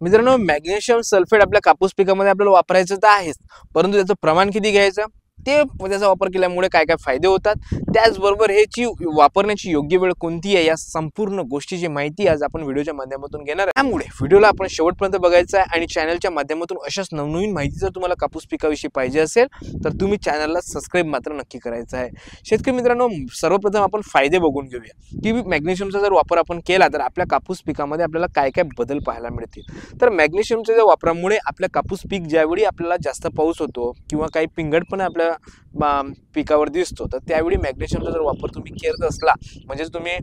मित्रांनो, magnesium sulphate आपल्या कापूस पिकामध्ये आपल्याला वापरायचं तर आहेच, परंतु त्याचं प्रमाण किती घ्यायचं, ते त्याचा वापर केल्यामुळे काय काय फायदे होतात, त्याचबरोबर ह्याची वापरण्याची योग्य वेळ कोणती आहे, या संपूर्ण गोष्टीची माहिती आज आपण व्हिडिओच्या माध्यमातून घेणार आहे। त्यामुळे व्हिडिओला आपण शेवटपर्यंत बघायचा आहे आणि चॅनलच्या माध्यमातून अशाच नवनवीन माहिती जर तुम्हाला कापूस पिकाविषयी पाहिजे असेल तर तुम्ही चॅनलला सबस्क्राइब मात्र नक्की करायचं आहे। शेतकरी मित्रांनो, सर्वप्रथम आपण फायदे बघून घेऊया की मॅग्नेशियमचा जर वापर आपण केला तर आपल्या कापूस पिकामध्ये आपल्याला काय काय बदल पाहायला मिळतील। तर मॅग्नेशियमच्या वापरामुळे आपल्या कापूस पीक ज्यावेळी आपल्याला जास्त पाऊस होतो किंवा काही पिंगटपणा आपल्या पिकावर दिसतो, तर त्यावेळी मॅग्नेशियमचा जर वापर तुम्ही करत असला, म्हणजे तुम्ही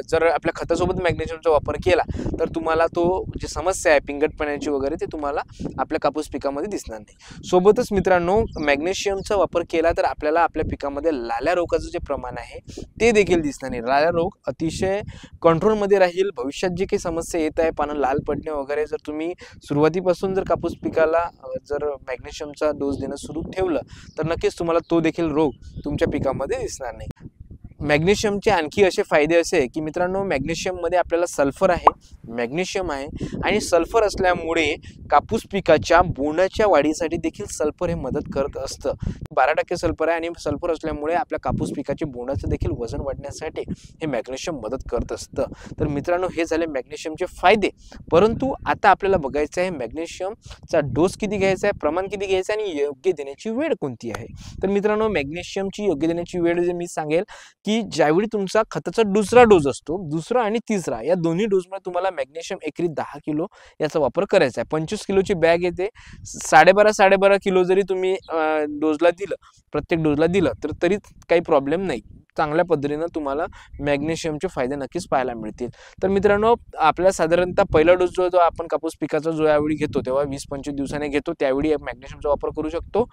जर आपल्या खतासोबत मॅग्नेशियमचा वापर केला तर तुम्हाला तो जी समस्या आहे पिंगटपणाची वगैरे ते तुम्हाला आपल्या कापूस पिकामध्ये दिसणार नाही। सोबतच मित्रांनो, मॅग्नेशियमचा वापर केला तर आपल्याला आपल्या पिकामध्ये लाल्या रोगाचं जे प्रमाण आहे ते देखील दिसणार नाही। लाल्या रोग अतिशय कंट्रोलमध्ये राहील। भविष्यात जी काही समस्या येत आहे, पानं लाल पडणे वगैरे, जर तुम्ही सुरुवातीपासून जर कापूस पिकाला जर मॅग्नेशियमचा डोस देणं सुरू ठेवलं तर नक्कीच तुम्हाला तो देखील रोग तुमच्या पिकामध्ये दिसणार नाही। मॅग्नेशियमचे आणखी असे फायदे असे की मित्रांनो, मॅग्नेशियममध्ये आपल्याला सल्फर आहे, मॅग्नेशियम आहे आणि सल्फर असल्यामुळे कापूस पिकाच्या बोंडाच्या वाढीसाठी देखील सल्फर हे मदत करत असतं। 12% सल्फर आहे आणि सल्फर असल्यामुळे आपल्या कापूस पिकाचे बोंडाचं देखील वजन वाढण्यासाठी हे मॅग्नेशियम मदत करत असतं। तर मित्रांनो, हे झाले मॅग्नेशियमचे फायदे। परंतु आता आपल्याला बघायचं आहे मॅग्नेशियमचा डोस किती घ्यायचा आहे, प्रमाण किती घ्यायचं आणि योग्य देण्याची वेळ कोणती आहे। तर मित्रांनो, मॅग्नेशियमची योग्य देण्याची वेळ जे मी सांगेल की ज्यावेळी तुमचा खताचा दुसरा डोस असतो, दुसरा आणि तिसरा या दोन्ही डोसमध्ये तुम्हाला मॅग्नेशियम एकरी 10 किलो याचा वापर करायचा आहे। 25 किलोची बॅग येते, 12.5 किलो जरी तुम्ही डोजला दिलं, प्रत्येक डोजला दिलं तर तरी काही प्रॉब्लेम नाही। चांगल्या पद्धतीने तुम्हाला मॅग्नेशियमचे फायदे नक्कीच पाहायला मिळतील। तर मित्रांनो, आपल्याला साधारणतः पहिला डोस जो आपण कापूस पिकाचा जो यावेळी घेतो तेव्हा 20-25 दिवसांनी घेतो, त्यावेळी मॅग्नेशियमचा वापर करू शकतो।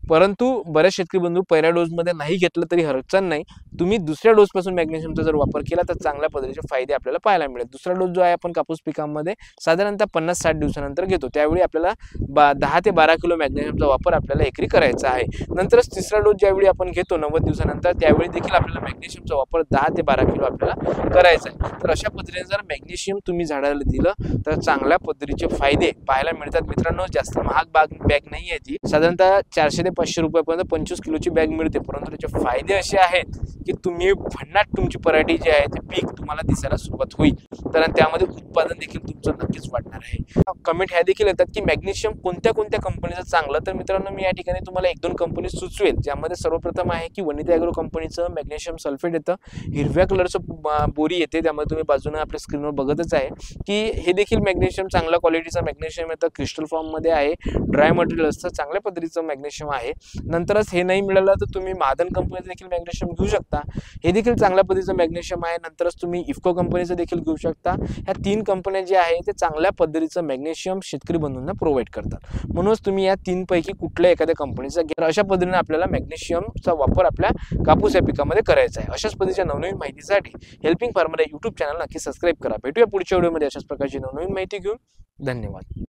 परंतु बरेच शेतकरी बंधू पहिल्या डोसमध्ये नाही घेतलं तरी हरकत नाही, तुम्ही दुसऱ्या डोसपासून मॅग्नेशियमचा जर वापर केला तर चांगल्या पद्धतीचे फायदे आपल्याला पाहायला मिळेल। दुसरा डोस जो आहे आपण कापूस पिकामध्ये साधारणतः 50-60 दिवसानंतर घेतो, त्यावेळी आपल्याला 10 ते 12 किलो मॅग्नेशियमचा वापर आपल्याला एकरी करायचा आहे। नंतरच तिसरा डोस ज्यावेळी आपण घेतो 90 दिवसानंतर, त्यावेळी देखील आपल्याला मॅग्नेशियमचा वापर 10 ते 12 किलो आपल्याला करायचा आहे। तर अशा पद्धतीने जर मॅग्नेशियम तुम्ही झाडाला दिलं तर चांगल्या पद्धतीचे फायदे पाहायला मिळतात। मित्रांनो, जास्त महाग बॅग नाही आहे ती, साधारणतः 400 ते 500 रुपयापर्यंत 25 किलोची बॅग मिळते। परंतु त्याचे फायदे असे आहेत की तुम्ही भन्नाट तुमची पराठी जी आहे ते पीक तुम्हाला दिसायला सुरुवात होईल, तर त्यामध्ये उत्पादन देखील तुमचं नक्कीच वाढणार आहे। कमेंट ह्या देखील येतात की मॅग्नेशियम कोणत्या कोणत्या कंपनीचं चांगलं, तर मित्रांनो मी या ठिकाणी तुम्हाला 1-2 कंपनी सुचवेल, ज्यामध्ये सर्वप्रथम आहे की वनिता ॲग्रो कंपनीचं मॅग्नेशियम सल्फेट येतं, हिरव्या कलरचं बोरी येते, त्यामध्ये तुम्ही बाजूने आपल्या स्क्रीनवर बघतच आहे की हे देखील मॅग्नेशियम चांगल्या क्वालिटीचं मॅग्नेशियम येतं, क्रिस्टल फॉर्ममध्ये आहे, ड्राय मटेरियल असतं, चांगल्या पद्धतीचं मॅग्नेशियम आहे। नंतरच हे नाही मिळालं तर तुम्ही महादन कंपनीचं देखील मॅग्नेशियम घेऊ शकता, हे देखील चांगल्या पद्धतीचं मॅग्नेशियम आहे। नंतरच तुम्ही इफ्को कंपनीचं देखील घेऊ शकता। ह्या 3 कंपन्या जे आहे ते चांगल्या पद्धतीचं मॅग्नेशियम शेतकरी बंधूंना प्रोव्हाइड करतात, म्हणूनच तुम्ही या 3 पैकी कुठल्या एखाद्या कंपनीचा घ्या। अशा पद्धतीने आपल्याला मॅग्नेशियमचा वापर आपल्या कापूस या पिकामध्ये करायचा आहे। अशाच पद्धतीच्या नवनवीन माहितीसाठी हेल्पिंग फार्मर या YouTube चॅनल नक्की सबस्क्राइब करा। भेटूया पुढच्या व्हिडिओमध्ये अशाच प्रकारची नवनवीन माहिती घेऊन। धन्यवाद।